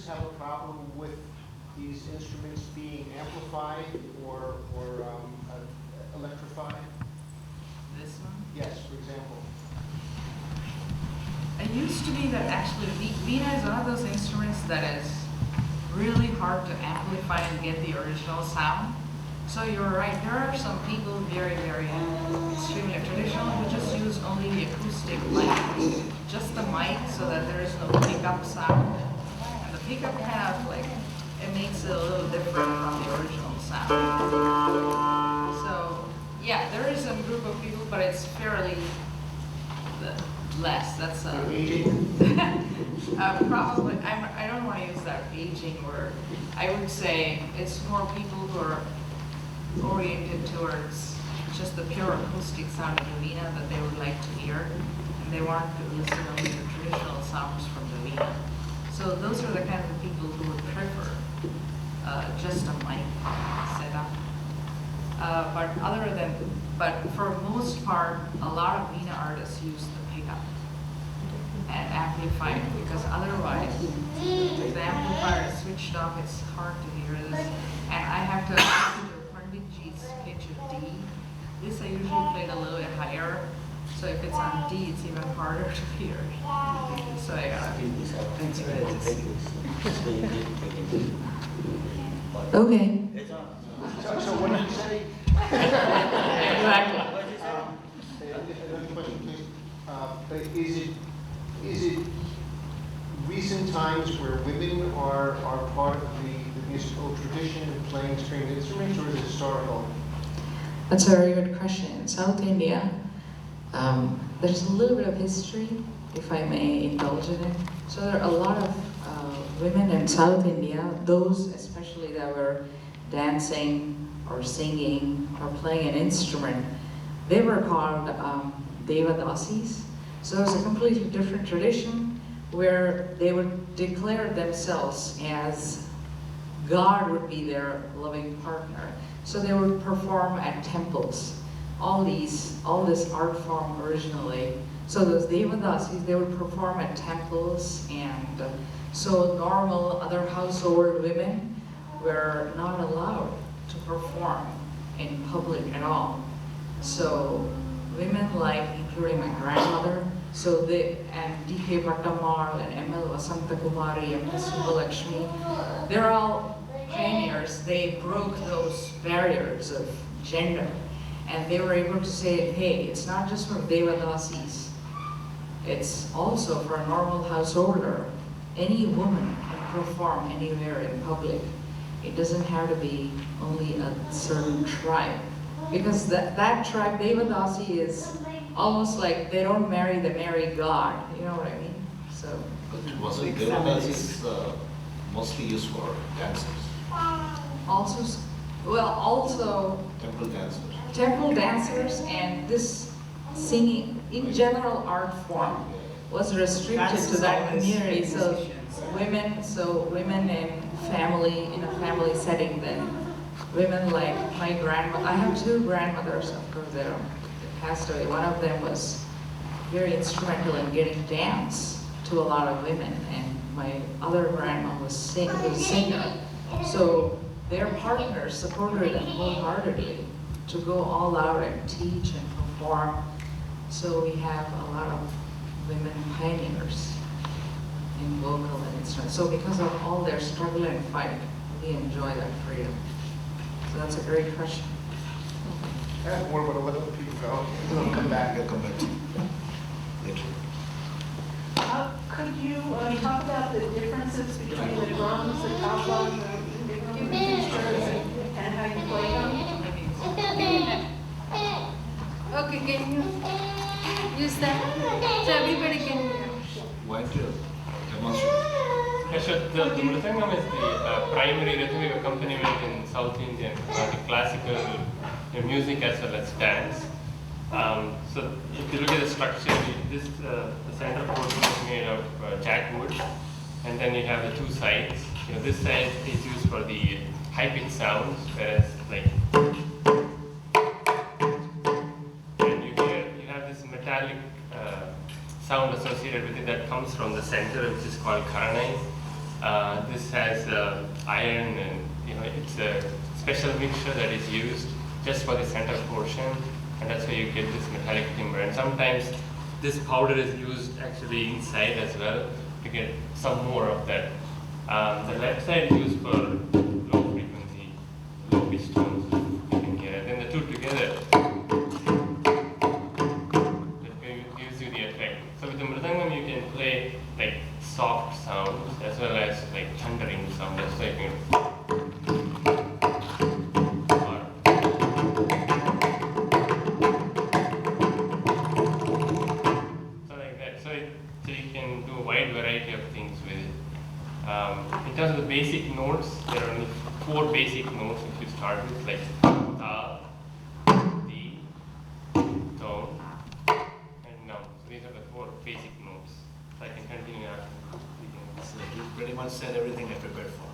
have a problem with these instruments being amplified or electrified? This one? Yes, for example. It used to be that actually Veena is one of those instruments that is really hard to amplify and get the original sound. So you're right, there are some people very, very extremely traditional who just use only the acoustic mic, just the mic so that there is no pickup sound. And the pickup kind of like, it makes it a little different from the original sound. So yeah, there is a group of people, but it's fairly less. That's probably, I don't want to use that aging word. I would say it's more people who are oriented towards just the pure acoustic sound of the Veena that they would like to hear, and they want to listen only to traditional sounds from the Veena. So those are the kind of people who would prefer just a mic setup. But for most part, a lot of Veena artists use the pickup and amplifier, because otherwise, if the amplifier is switched off, it's hard to hear this. And I have to listen to Panditji's pitch of D. This I usually played a little bit higher, so if it's on D, it's even harder to hear. So I gotta Okay. So what did you say? Exactly. Another question, please. Is it recent times where women are part of the musical tradition of playing stringed instruments, or is it historical? That's a very good question. In South India, there's a little bit of history, if I may indulge in it. So there are a lot of women in South India, those especially that were dancing or singing or playing an instrument, they were called Devadasis. So it was a completely different tradition where they would declare themselves as God would be their loving partner. So they would perform at temples. All this art form originally. So those Devadasis, they would perform at temples, and so normal other household women were not allowed to perform in public at all. So women like, including my grandmother, and D.K. Bhattamal and M.L. Vasanta Kumari and Subbalakshmi, they're all pioneers. They broke those barriers of gender, and they were able to say, hey, it's not just for Devadasis, it's also for a normal householder. Any woman can perform anywhere in public. It doesn't have to be only a certain tribe. Because that tribe, Devadasi, is almost like they don't marry, they marry God. You know what I mean? So. Mostly Devadasi is mostly used for dancers. Also temple dancers, and this singing in general art form was restricted to that community. So women in a family setting, then women like my grandmother. I have two grandmothers, of course, they passed away. One of them was very instrumental in getting dance to a lot of women, and my other grandma was a singer. So their partners supported them wholeheartedly to go all out and teach and perform. So we have a lot of women pioneers in vocal and instrument. So because of all their struggle and fight, we enjoy that freedom. So that's a great question. I have more, but I'll let other people go. They'll come back. They'll come back to you later. Could you talk about the differences between the drums, the tabla, and the different instruments, and how you play them? Okay, can you use that? So everybody can hear. Why don't you demonstrate? Yeah, sure. The Mridangam is the primary rhythmic accompaniment in South Indian classical music as well as dance. So if you look at the structure, the center portion is made of jackwood, and then you have the two sides. This side is used for the high-pitched sounds, whereas and you have this metallic sound associated with it that comes from the center, which is called karanai. This has iron, and it's a special mixture that is used just for the center portion, and that's why you get this metallic timbre. And sometimes this powder is used actually inside as well to get some more of that. The left side is used for low frequency, low pitch tones, you can hear it. Then the two together, it gives you the effect. So with the Mridangam you can play like soft sounds as well as like thundering sound. That's like so you can do a wide variety of things with it. In terms of the basic notes, there are only 4 basic notes which you start with, like ta, di, do, and nam. So these are the 4 basic notes. So I can continue after. So you pretty much said everything I prepared for.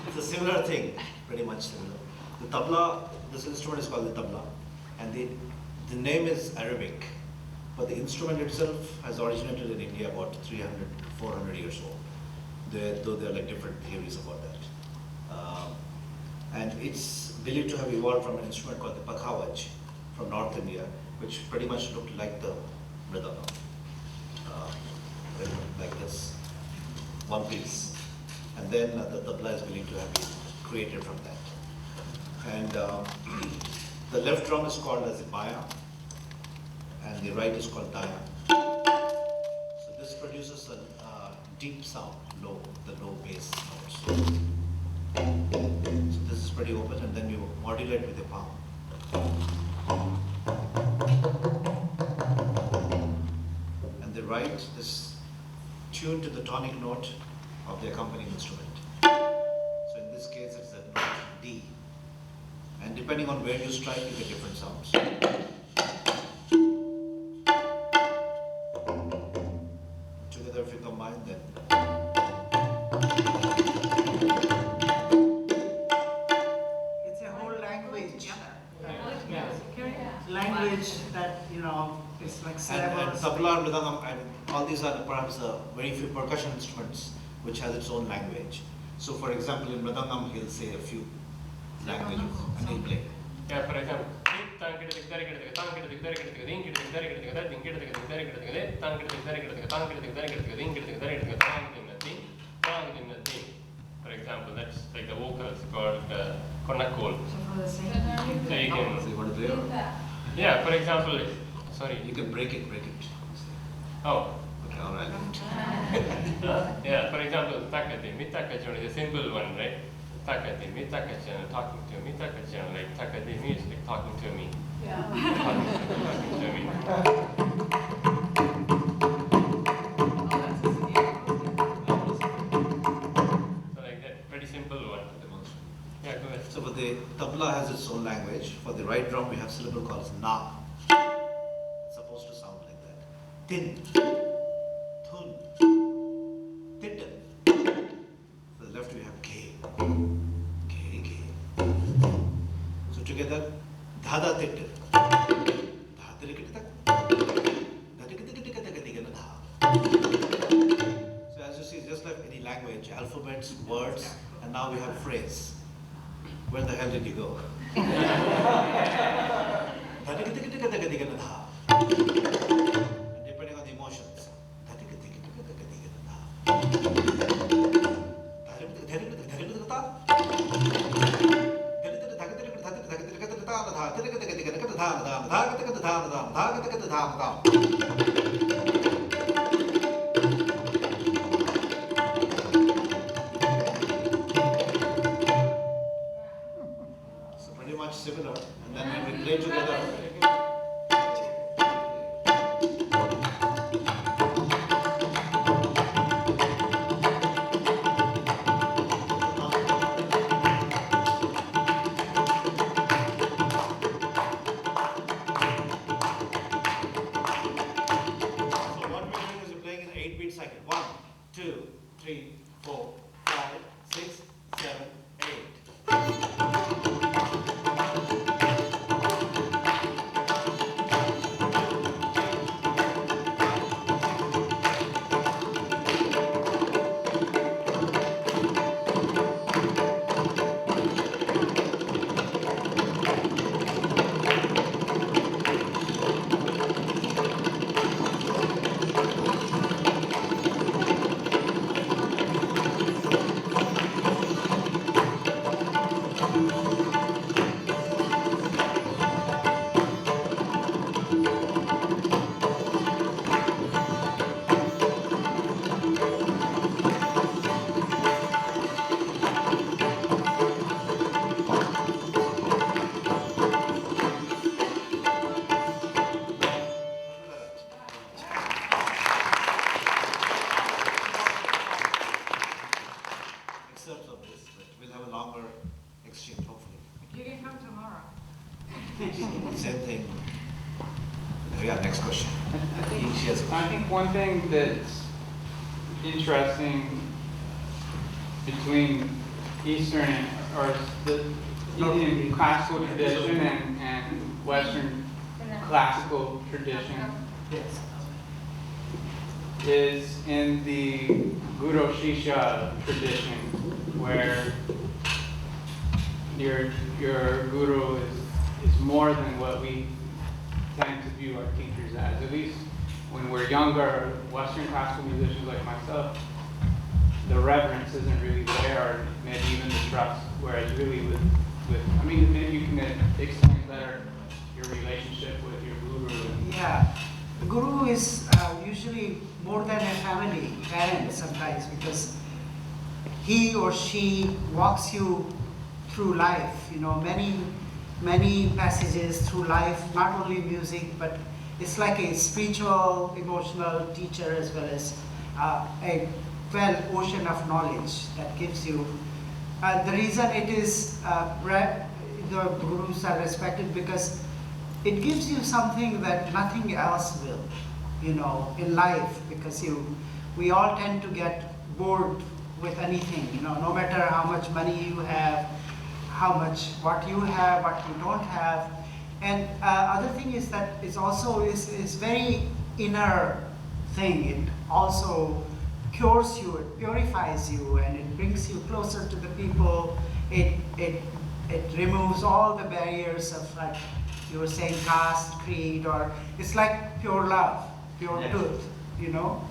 It's a similar thing, pretty much similar. The tabla, this instrument is called the tabla, and the name is Arabic, but the instrument itself has originated in India about 300, 400 years old. Though there are like different theories about that. And it's believed to have evolved from an instrument called the pakhawaj from North India, which pretty much looked like the mridangam. Like this, one piece. And then the tabla is believed to have been created from that. And the left drum is called as the baya, and the right is called daya. So this produces a deep sound, the low bass notes. So this is pretty open, and then you modulate with the palm. And the right is tuned to the tonic note of the accompanying instrument. So in this case, it's the note D. And depending on where you strike, you get different sounds. Together, if you combine them. It's a whole language. Language that, is like And syllables. tabla and mridangam, and all these are perhaps very few percussion instruments which has its own language. So for example, in mridangam, he'll say a few languages and he'll play. Yeah, for example. For example, that's like the vocals called Konnakol. So for the same, So you can, So you want to play or? yeah, for example, sorry. You can break it. Oh. Okay, all right. Yeah, for example, takati, Mitta is a simple one, right? Takati, Mitta talking to me, like takati means like talking to me. Yeah. Talking to me. So like that, pretty simple one. Yeah, go ahead. So for the tabla has its own language. For the right drum, we have syllable called as na. It's supposed to sound like that. Tin, thun, tit. For the left, we have ke, ke. So together, dhada tit, so as you see, just like any language, alphabets, words, and now we have phrase. Where the hell did you go? And depending on the emotions. So pretty much similar, and then when we play together. So what we're doing is we're playing in 8-beat cycle. 1, 2, 3, 4, 5, 6, 7, 8. we'll have a longer exchange, hopefully. You can come tomorrow. Same thing. Yeah, next question. I think, She has a I question. think one thing that's interesting between Eastern or the Indian classical tradition and Western classical tradition is in the Guru Shishya tradition, where your guru is more than what we tend to view our teachers as. At least when we're younger, Western classical musicians like myself, the reverence isn't really there, or maybe even the trust. Whereas really with I mean, maybe you can explain better your relationship with your guru. Yeah, the guru is usually more than a family, parent sometimes, because he or she walks you through life, you know, many passages through life, not only music, but it's like a spiritual, emotional teacher, as well as a ocean of knowledge that gives you. The reason it is the gurus are respected because it gives you something that nothing else will, you know, in life, because we all tend to get bored with anything, you know, no matter how much money you have, what you have, what you don't have. And other thing is that it's also is very inner thing. It also cures you, it purifies you, and it brings you closer to the people. It removes all the barriers of, like you were saying, caste, creed, or it's like pure love, pure truth, you know.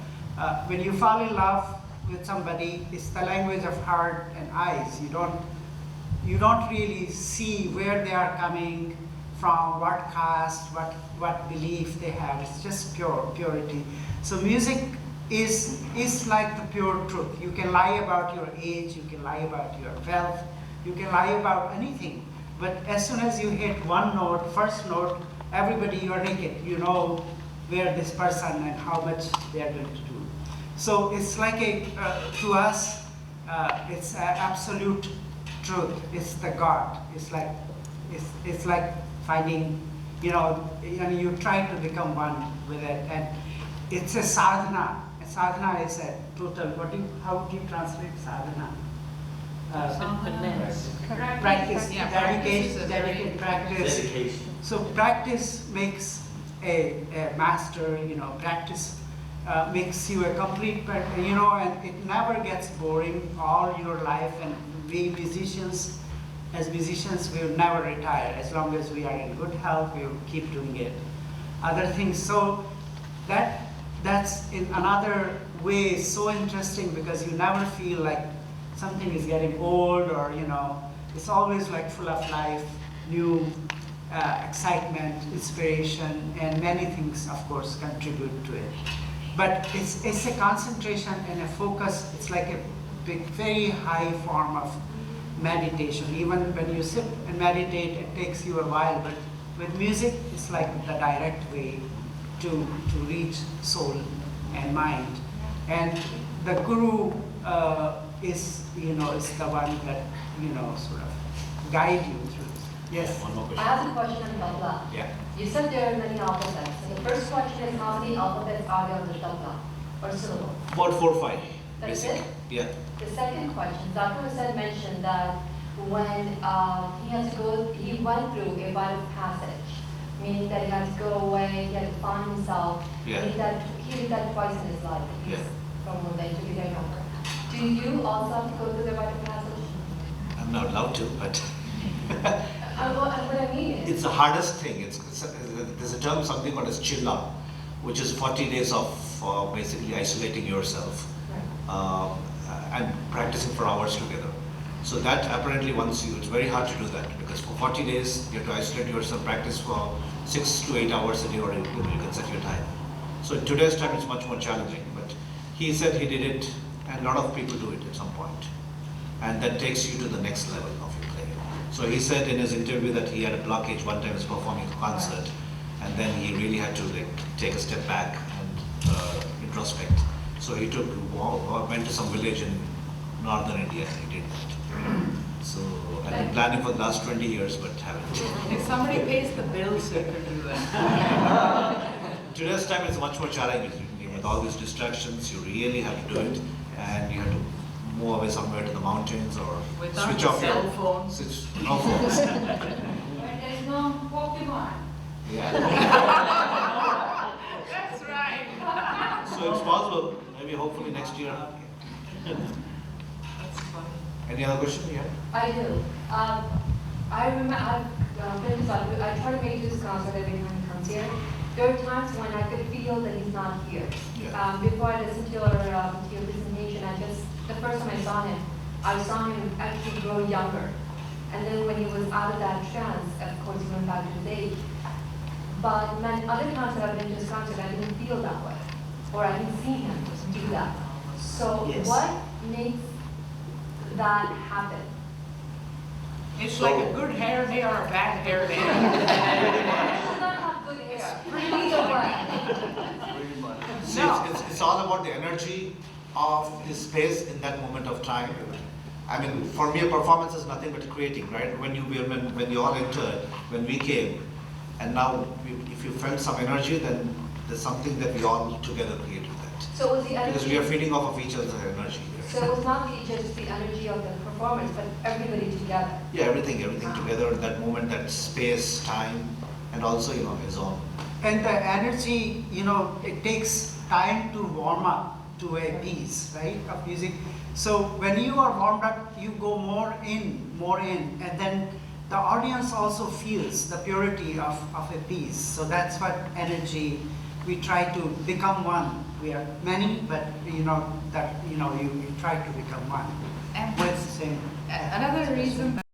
When you fall in love with somebody, it's the language of heart and eyes. You don't really see where they are coming from, what caste, what belief they have. It's just purity. So music is like the pure truth. You can lie about your age, you can lie about your wealth, you can lie about anything. But as soon as you hit one note, first note, everybody, you're naked. You know where this person and how much they are going to do. So it's like to us, it's absolute truth. It's the God. It's like finding, you know, you try to become one with it, and it's a sadhana. Sadhana is a total. How do you translate sadhana? Practice, Yeah, dedication, practice. Dedication. So practice makes a master. You know, practice makes you a complete. You know, and it never gets boring all your life. And we musicians, as musicians, we will never retire. As long as we are in good health, we will keep doing it. Other things. So that's in another way so interesting, because you never feel like something is getting old, or you know, it's always like full of life, new excitement, inspiration, and many things, of course, contribute to it. But it's a concentration and a focus. It's like a very high form of meditation. Even when you sit and meditate, it takes you a while, but with music, it's like the direct way to reach soul and mind. And the guru is the one that, sort of guide you through this. Yes? One more I question. have a question on tabla. Yeah. You said there are many alphabets. So the first question is, how many alphabets are there on the tabla, or syllable? About 4 or 5. That's basically. it? Yeah. The second question, Dr. Hussain mentioned that when he went through a rite of passage, meaning that he had to go away, he had to find himself. Yeah. He did that twice in his life, at least, from when they took it over. Do you also have to go through the rite of passage? I'm not allowed to, but What I mean is, it's the hardest thing. There's a term, something called as chilla, which is 40 days of basically isolating yourself and practicing for hours together. So that apparently it's very hard to do that, because for 40 days you have to isolate yourself, practice for 6 to 8 hours a day, or you can set your time. So in today's time it's much more challenging, but he said he did it, and a lot of people do it at some point. And that takes you to the next level of your playing. So he said in his interview that he had a blockage one time he was performing a concert, and then he really had to take a step back and introspect. So he went to some village in northern India and he did that. So I've been planning for the last 20 years, but haven't. If somebody pays the bills, you could do that. Today's time is much more challenging. With all these distractions, you really have to do it, and you have to move away somewhere to the mountains or Without switch the off cell your phones. no phones. Where there's no Pokemon. Yeah. That's right. So it's possible. Maybe hopefully next year. That's funny. Any other question you have? I do. I remember, I try to make this concert every time he comes here. There are times when I could feel that he's not here. Yeah. Before I listened to your presentation, the first time I saw him actually grow younger. And then when he was out of that trance, of course, he went back to his age. But other times that I've been to his concert, I didn't feel that way. Or I didn't see him do that. So Yes. what makes that happen? It's like a good hair day or a bad hair day. Does not have good hair. Either way. See, No. it's all about the energy of the space in that moment of time. I mean, for me, a performance is nothing but creating, right? When you all entered, when we came, and now if you felt some energy, then there's something that we all together created that. So was the energy? Because we are feeding off of each other's energy. So it was not just the energy of the performance, but everybody together. Yeah, everything together in that moment, that space, time, and also, his own. And the energy, it takes time to warm up to a piece, right, of music. So when you are warmed up, you go more in, and then the audience also feels the purity of a piece. So that's what energy, we try to become one. We are many, but you try to become one And with the same. another reason